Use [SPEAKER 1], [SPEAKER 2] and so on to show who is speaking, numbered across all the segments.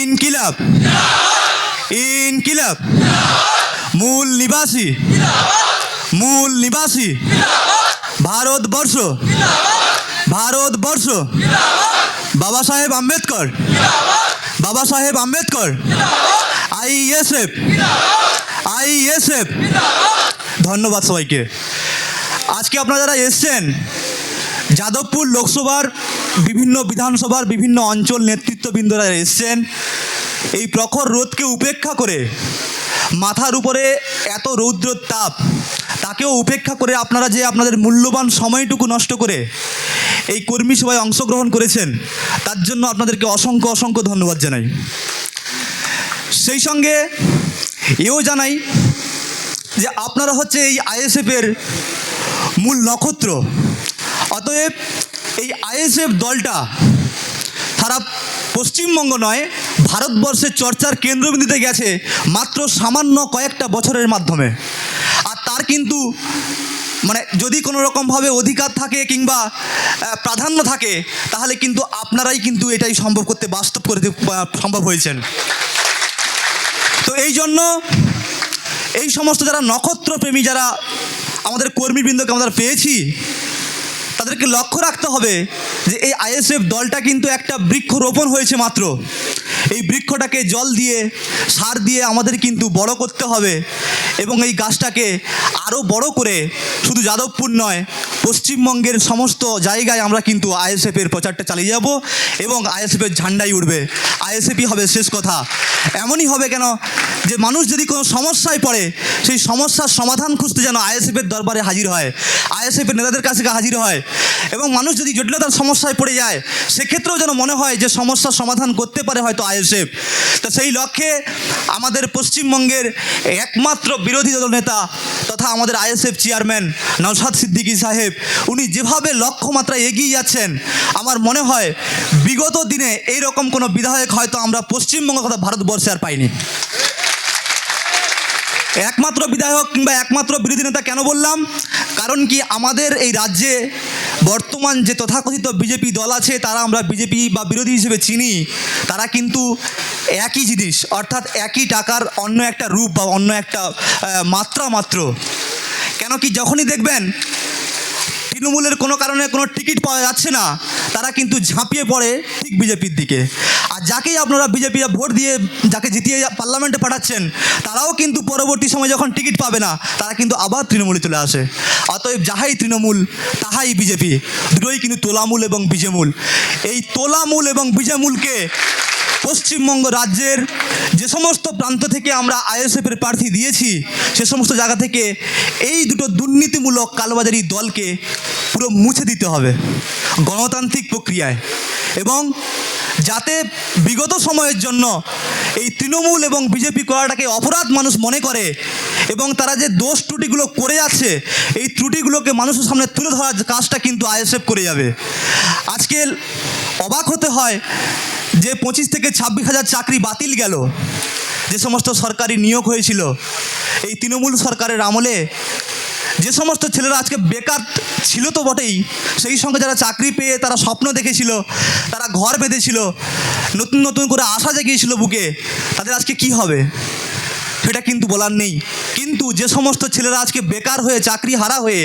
[SPEAKER 1] ইনকিলাব ইনকিলাব মূল নিবাসী ভারতবর্ষ বাবা সাহেব আম্বেদকর আইএসএফ। ধন্যবাদ সবাইকে। আজকে আপনারা যারা এসছেন, যাদবপুর লোকসভার বিভিন্ন বিধানসভার বিভিন্ন অঞ্চল নেতৃত্ববৃন্দরা এসছেন, এই প্রখর রোদকে উপেক্ষা করে, মাথার উপরে এত রৌদ্রের তাপ, তাকেও উপেক্ষা করে আপনারা যে আপনাদের মূল্যবান সময়টুকু নষ্ট করে এই কর্মী সভায় অংশগ্রহণ করেছেন, তার জন্য আপনাদেরকে অসংখ্য অসংখ্য ধন্যবাদ জানাই। সেই সঙ্গে এও জানাই যে আপনারা হচ্ছে এই আইএসএফের মূল নক্ষত্র। অতএব এই আইএসএফ দলটা সারা পশ্চিমবঙ্গ নয়, ভারতবর্ষের চর্চার কেন্দ্রবিন্দুতে গেছে মাত্র সামান্য কয়েকটা বছরের মাধ্যমে। আর তার কিন্তু যদি কোনো রকমভাবে অধিকার থাকে কিংবা প্রাধান্য থাকে, তাহলে কিন্তু আপনারাই কিন্তু এটাই সম্ভব করতে সম্ভব হয়েছেন। তো এই জন্য এই সমস্ত যারা নক্ষত্রপ্রেমী, যারা আমাদের কর্মীবৃন্দকে আমরা পেয়েছি, তাদেরকে লক্ষ্য রাখতে হবে যে এই আইএসএফ দলটা কিন্তু একটা বৃক্ষরোপণ হয়েছে মাত্র। এই বৃক্ষটাকে জল দিয়ে, সার দিয়ে আমাদের কিন্তু বড় করতে হবে এবং এই গাছটাকে আরও বড় করে শুধু যাদবপুর নয়, পশ্চিমবঙ্গের সমস্ত জায়গায় আমরা কিন্তু আইএসএফের প্রচারটা চালিয়ে যাব এবং আইএসএফের ঝান্ডাই উঠবে। আইএসএফই হবে শেষ কথা। এমনই হবে কেন যে মানুষ যদি কোনো সমস্যায় পড়ে, সেই সমস্যার সমাধান খুঁজতে যেন আইএসএফের দরবারে হাজির হয়, আইএসএফের নেতাদের কাছে হাজির হয়। এবং মানুষ যদি জটিলতার সমস্যায় পড়ে যায়, সেক্ষেত্রেও যেন মনে হয় যে সমস্যার সমাধান করতে পারে হয়তো আইএসএফ। তো সেই লক্ষ্যে আমাদের পশ্চিমবঙ্গের একমাত্র বিরোধী দল নেতা তথা আমাদের আইএসএফ চেয়ারম্যান নওশাদ সিদ্দিকী সাহেব, উনি যেভাবে লক্ষ্যমাত্রায় এগিয়ে যাচ্ছেন, আমার মনে হয় বিগত দিনে এইরকম কোনো বিধায়ক হয়তো আমরা পশ্চিমবঙ্গ তথা ভারতবর্ষে আর পাইনি। একমাত্র বিধায়ক কিংবা একমাত্র বিরোধী নেতা কেন বললাম? কারণ কি, আমাদের এই রাজ্যে বর্তমান যে তথাকথিত বিজেপি দল আছে, তারা আমরা বিজেপি বা বিরোধী হিসেবে চিনি, তারা কিন্তু একই জিনিস, অর্থাৎ একই টাকার অন্য একটা রূপ বা অন্য একটা মাত্রা মাত্র। কেন কি, যখনই দেখবেন তৃণমূলের কোনো কারণে কোনো টিকিট পাওয়া যাচ্ছে না, তারা কিন্তু ঝাঁপিয়ে পড়ে ঠিক বিজেপির দিকে। আর যাকেই আপনারা বিজেপি ভোট দিয়ে যাকে জিতিয়ে পার্লামেন্টে পাঠাচ্ছেন, তারাও কিন্তু পরবর্তী সময় যখন টিকিট পাবে না, তারা কিন্তু আবার তৃণমূলে চলে আসে। অতএব যাহাই তৃণমূল তাহাই বিজেপি, দুটোই কিন্তু তোলামূল এবং বীজমূল। এই তোলামূল এবং বীজমূলকে পশ্চিমবঙ্গ রাজ্যের যে সমস্ত প্রান্ত থেকে আমরা আইএসএফের প্রার্থী দিয়েছি, সে সমস্ত জায়গা থেকে এই দুটো দুর্নীতিমূলক কালোবাজারি দলকে পুরো মুছে দিতে হবে গণতান্ত্রিক প্রক্রিয়ায়। এবং যাতে বিগত সময়ের জন্য এই তৃণমূল এবং বিজেপি করাটাকে অপরাধ মানুষ মনে করে এবং তারা যে দোষ ত্রুটিগুলো করে যাচ্ছে, এই ত্রুটিগুলোকে মানুষের সামনে তুলে ধরার কাজটা কিন্তু আইএসএফ করে যাবে। আজকে অবাক হতে হয় যে 25 থেকে 26 হাজার চাকরি বাতিল গেল, যে সমস্ত সরকারি নিয়োগ হয়েছিল এই তৃণমূল সরকারের আমলে। যে সমস্ত ছেলেরা আজকে বেকার ছিল তো বটেই, সেই সঙ্গে যারা চাকরি পেয়ে তারা স্বপ্ন দেখেছিল, তারা ঘর বেঁধেছিল, নতুন নতুন করে আশা জেগিয়েছিল বুকে, তাদের আজকে কি হবে সেটা কিন্তু বলার নেই। কিন্তু যে সমস্ত ছেলেরা আজকে বেকার হয়ে, চাকরি হারা হয়ে,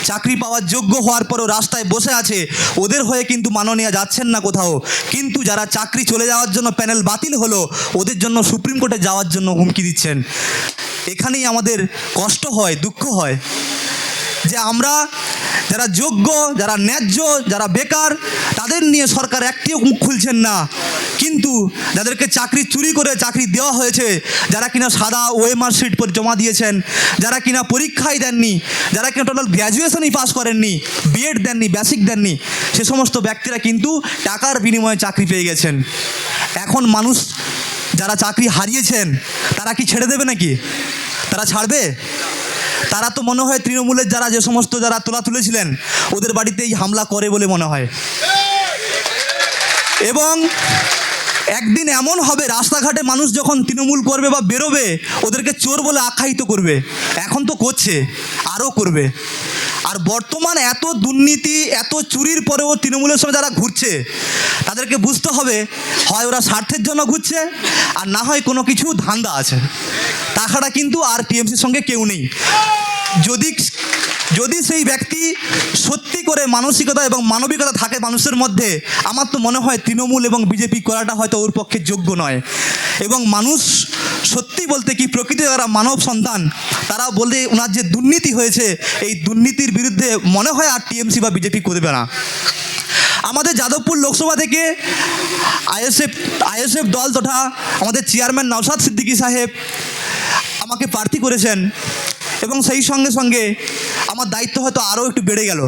[SPEAKER 1] চাকরি পাওয়ার যোগ্য হওয়ার পরও রাস্তায় বসে আছে, ওদের হয়ে কিন্তু মাননীয় যাচ্ছেন না কোথাও। কিন্তু যারা চাকরি চলে যাওয়ার জন্য প্যানেল বাতিল হলো, ওদের জন্য সুপ্রিম কোর্টে যাওয়ার জন্য হুমকি দিচ্ছেন। এখানেই আমাদের কষ্ট হয়, দুঃখ হয় যে আমরা যারা যোগ্য, যারা ন্যায্য, যারা বেকার, তাদের নিয়ে সরকার একটিও মুখ খুলছেন না। কিন্তু যাদেরকে চাকরি চুরি করে চাকরি দেওয়া হয়েছে, যারা কিনা সাদা ওএমআর শিট পর জমা দিয়েছেন, যারা কিনা পরীক্ষাই দেননি, যারা কিনা টোটাল গ্র্যাজুয়েশনই পাস করেননি, বিএড দেননি, বেসিক দেননি, সে সমস্ত ব্যক্তিরা কিন্তু টাকার বিনিময়ে চাকরি পেয়ে গেছেন। এখন মানুষ যারা চাকরি হারিয়েছেন, তারা কি ছেড়ে দেবে নাকি? তারা ছাড়বে? তারা তো মনে হয় তৃণমূলের যে সমস্ত যারা তোলা তুলেছিলেন, ওদের বাড়িতেই হামলা করে বলে মনে হয়। এবং একদিন এমন হবে রাস্তাঘাটে মানুষ যখন তৃণমূল করবে বা বেরোবে ওদেরকে চোর বলে আখ্যায়িত করবে। এখন তো করছে, আরও করবে। আর বর্তমান এত দুর্নীতি, এত চুরির পরেও তৃণমূলের সঙ্গে যারা ঘুরছে তাদেরকে বুঝতে হবে হয় ওরা স্বার্থের জন্য ঘুরছে আর না হয় কোনো কিছু ধান্দা আছে। তাছাড়া কিন্তু আর টিএমসির সঙ্গে কেউ নেই। যদি সেই ব্যক্তি সত্যি করে মানসিকতা এবং মানবিকতা থাকে মানুষের মধ্যে, আমার তো মনে হয় তৃণমূল এবং বিজেপি করাটা হয়তো ওর পক্ষে যোগ্য নয়। এবং মানুষ সত্যি বলতে কি প্রকৃতি যারা মানব সন্তান তারা বলে ওনার যে দুর্নীতি হয়েছে এই দুর্নীতির বিরুদ্ধে মনে হয় আর টিএমসি বা বিজেপি করবে না। আমাদের যাদবপুর লোকসভা থেকে আইএসএফ দল তথা আমাদের চেয়ারম্যান নওশাদ সিদ্দিকী সাহেব আমাকে প্রার্থী করেছেন এবং সেই সঙ্গে সঙ্গে আমার দায়িত্ব হয়তো আরও একটু বেড়ে গেল।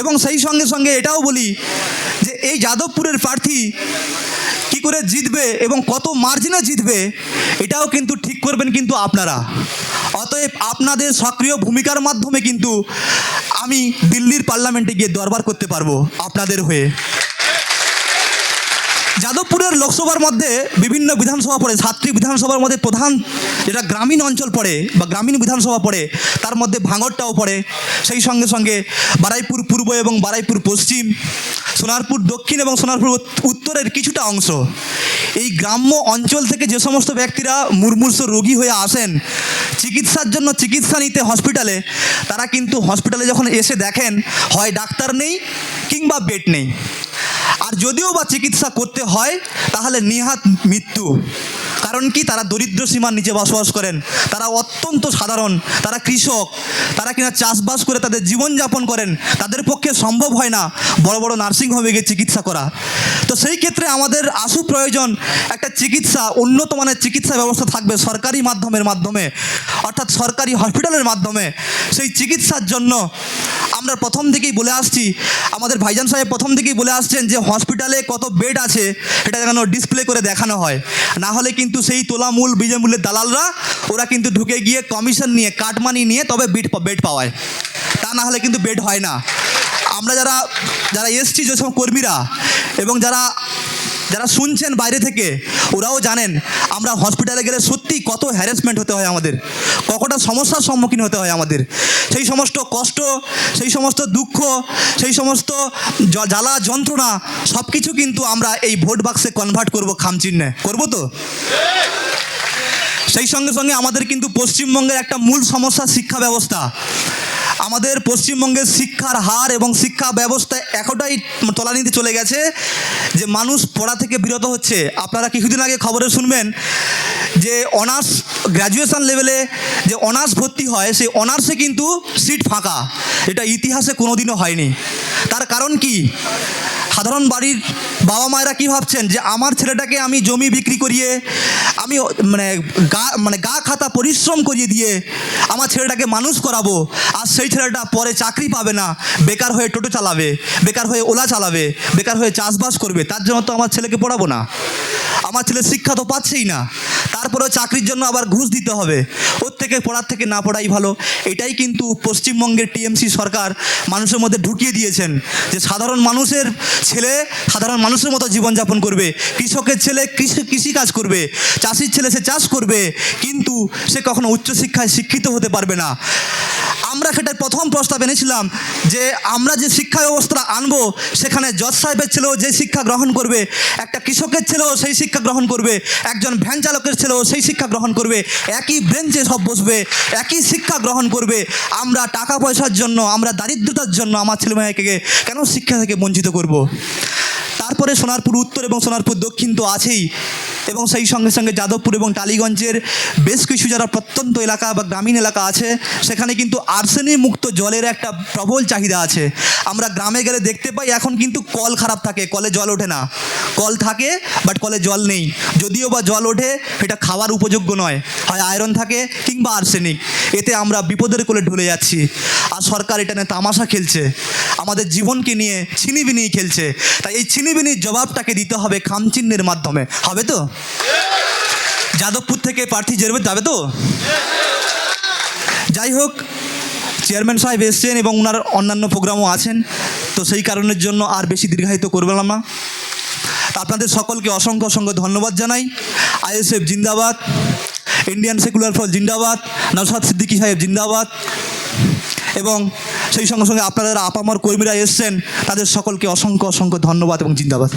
[SPEAKER 1] এবং সেই সঙ্গে সঙ্গে এটাও বলি যে এই যাদবপুরের প্রার্থী কী করে জিতবে এবং কত মার্জিনে জিতবে এটাও কিন্তু ঠিক করবেন কিন্তু আপনারা। অতএব আপনাদের সক্রিয় ভূমিকার মাধ্যমে কিন্তু আমি দিল্লির পার্লামেন্টে গিয়ে দরবার করতে পারবো আপনাদের হয়ে। যাদবপুরের লোকসভার মধ্যে বিভিন্ন বিধানসভা পড়ে, 7টি বিধানসভার মধ্যে প্রধান যেটা গ্রামীণ অঞ্চল পড়ে বা গ্রামীণ বিধানসভা পড়ে তার মধ্যে ভাঙড়টাও পড়ে, সেই সঙ্গে সঙ্গে বারুইপুর পূর্ব এবং বারুইপুর পশ্চিম, সোনারপুর দক্ষিণ এবং সোনারপুর উত্তরের কিছুটা অংশ। এই গ্রাম্য অঞ্চল থেকে যে সমস্ত ব্যক্তিরা মুমূর্ষু রোগী হয়ে আসেন চিকিৎসার জন্য চিকিৎসা নিতে হসপিটালে, তারা কিন্তু হসপিটালে যখন এসে দেখেন হয় ডাক্তার নেই কিংবা বেড নেই, আর যদিও বা চিকিৎসা করতে হয় তাহলে নিহাত মৃত্যু। কারণ কি, তারা দরিদ্র সীমার নিচে বসবাস করেন, তারা অত্যন্ত সাধারণ, তারা কৃষক, তারা কিনা চাষবাস করে তাদের জীবনযাপন করেন, তাদের পক্ষে সম্ভব হয় না বড় বড় নার্সিংহোমে গিয়ে চিকিৎসা করা। তো সেই ক্ষেত্রে আমাদের আশু প্রয়োজন একটা চিকিৎসা, উন্নত মানের চিকিৎসা ব্যবস্থা থাকবে সরকারি মাধ্যমে অর্থাৎ সরকারি হসপিটালের মাধ্যমে। সেই চিকিৎসার জন্য আমরা প্রথম থেকেই বলে আসছি, আমাদের ভাইজান সাহেব প্রথম থেকেই বলে আসছেন যে হসপিটালে কত বেড আছে এটা যেন ডিসপ্লে করে দেখানো হয়, না হলে কিন্তু সেই তোলামূল বিজয়মূল্যের দালালরা ওরা কিন্তু ঢুকে গিয়ে কমিশন নিয়ে কাটমানি নিয়ে তবে বেড পাওয়ায়, তা না হলে কিন্তু বেড হয় না। আমরা যারা এসছি যেসব কর্মীরা এবং যারা শুনছেন বাইরে থেকে ওরাও জানেন আমরা হসপিটালে গেলে সত্যি কত হ্যারাসমেন্ট হতে হয় আমাদের, কতটা সমস্যার সম্মুখীন হতে হয় আমাদের। সেই সমস্ত কষ্ট, সেই সমস্ত দুঃখ, সেই সমস্ত জ্বালা যন্ত্রণা সব কিছু কিন্তু আমরা এই ভোট বাক্সে কনভার্ট করব, খামচিহ্নে করবো তো। সেই সঙ্গে সঙ্গে আমাদের কিন্তু পশ্চিমবঙ্গের একটা মূল সমস্যা শিক্ষা ব্যবস্থা। আমাদের পশ্চিমবঙ্গের শিক্ষার হার এবং শিক্ষা ব্যবস্থা এতটাই তলানিতে চলে গেছে যে মানুষ পড়া থেকে বিরত হচ্ছে। আপনারা কিছুদিন আগে খবরে শুনবেন যে অনার্স গ্র্যাজুয়েশন লেভেলে যে অনার্স ভর্তি হয় সেই অনার্সে কিন্তু সিট ফাঁকা, এটা ইতিহাসে কোনোদিনও হয়নি। তার কারণ কি, সাধারণ বাড়ির বাবা মায়েরা কী ভাবছেন যে আমার ছেলেটাকে আমি জমি বিক্রি করিয়ে আমি গা খাতা পরিশ্রম করিয়ে দিয়ে আমার ছেলেটাকে মানুষ করাবো, আর সেই ছেলেটা পরে চাকরি পাবে না, বেকার হয়ে টোটো চালাবে, বেকার হয়ে ওলা চালাবে, বেকার হয়ে চাষবাস করবে, তার জন্য তো আমার ছেলেকে পড়াবো না। আমার ছেলে শিক্ষা তো পাচ্ছেই না, তারপরেও চাকরির জন্য আবার ঘুষ দিতে হবে, ওর থেকে পড়ার থেকে না পড়াই ভালো। এটাই কিন্তু পশ্চিমবঙ্গের টিএমসি সরকার মানুষের মধ্যে ঢুকিয়ে দিয়েছেন যে সাধারণ মানুষের ছেলে সাধারণ মানুষের মতো জীবনযাপন করবে, কৃষকের ছেলে কৃষিকাজ করবে, চাষির ছেলে সে চাষ করবে, কিন্তু সে কখনো উচ্চশিক্ষায় শিক্ষিত হতে পারবে না। আমরা সেটার প্রথম প্রস্তাব এনেছিলাম যে আমরা যে শিক্ষা ব্যবস্থা আনবো সেখানে জজ সাহেবের ছেলেও যে শিক্ষা গ্রহণ করবে, একটা কৃষকের ছেলেও সেই শিক্ষা গ্রহণ করবে, একজন ভ্যান চালকের ছেলেও সেই শিক্ষা গ্রহণ করবে, একই বেঞ্চে সব বসবে, একই শিক্ষা গ্রহণ করবে। আমরা টাকা পয়সার জন্য, আমরা দারিদ্রতার জন্য আমার ছেলেমেয়েকে কেন শিক্ষা থেকে বঞ্চিত করব? তারপরে সোনারপুর উত্তর এবং সোনারপুর দক্ষিণ তো আছেই, এবং সেই সঙ্গে সঙ্গে যাদবপুর এবং টালিগঞ্জের বেশ কিছু যারা প্রত্যন্ত এলাকা বা গ্রামীণ এলাকা আছে সেখানে কিন্তু আর্সেনিক মুক্ত জলের একটা প্রবল চাহিদা আছে। আমরা গ্রামে গেলে দেখতে পাই এখন কিন্তু কল খারাপ থাকে, কলে জল ওঠে না, কল থাকে বাট কলে জল নেই, যদিও বা জল ওঠে সেটা খাওয়ার উপযোগ্য নয়, হয় আয়রন থাকে কিংবা আর্সেনিক। এতে আমরা বিপদের কোলে ঢলে যাচ্ছি, আর সরকার এটা নিয়ে তামাশা খেলছে, আমাদের জীবনকে নিয়ে ছিনিবিনি খেলছে। তাই এই ছিনিবিনির জবাবটাকে দিতে হবে খামচিহ্নের মাধ্যমে, হবে তো? যাদবপুর থেকে প্রার্থী যাবে তো? যাই হোক, চেয়ারম্যান সাহেব এসছেন এবং ওনার অন্যান্য প্রোগ্রামও আছেন, তো সেই কারণের জন্য আর বেশি দীর্ঘায়িত করবেন না। আপনাদের সকলকে অসংখ্য অসংখ্য ধন্যবাদ জানাই। আইএসএফ জিন্দাবাদ, ইন্ডিয়ান সেকুলার ফ্রন্ট জিন্দাবাদ, নওশাদ সিদ্দিকী সাহেব জিন্দাবাদ, এবং সেই সঙ্গে সঙ্গে আপনারা আপামর কর্মীরা এসছেন তাদের সকলকে অসংখ্য অসংখ্য ধন্যবাদ এবং জিন্দাবাদ।